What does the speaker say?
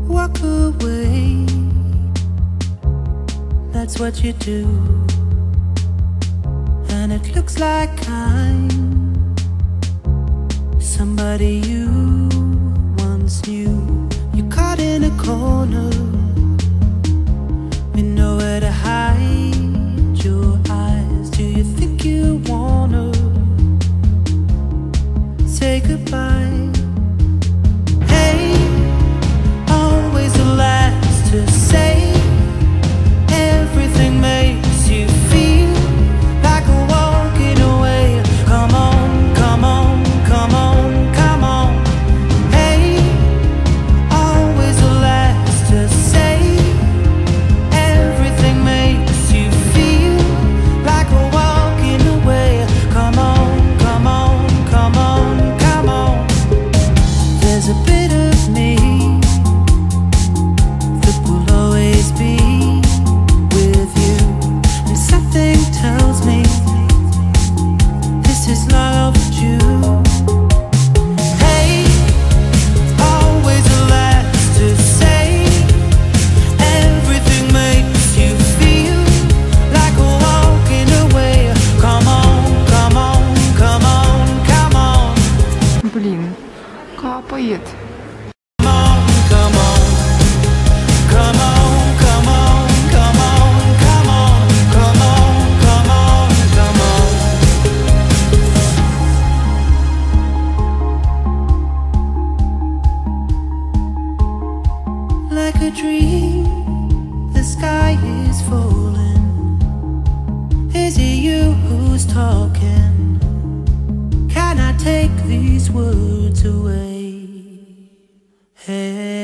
walk away. That's what you do. And it looks like I'm somebody you once knew. You're caught in a corner with nowhere to hide your eyes. Do you think you wanna say goodbye? Hey, always the last to say. Everything makes you feel like a walking away. Come on, come on, come on, come on. Hey, always the last to say. Everything makes you feel like a walking away. Come on, come on, come on, come on. There's a bit of me that will always be with you, and something tells me this is love due. Hey, always the last to say. Everything makes you feel like a walking away. Come on, come on, come on, come on. Блин, капает. Come on, come on, come on, come on, come on, come on, come on, come on, come on. Like a dream, the sky is falling. Is it you who's talking? Can I take these words away? Hey.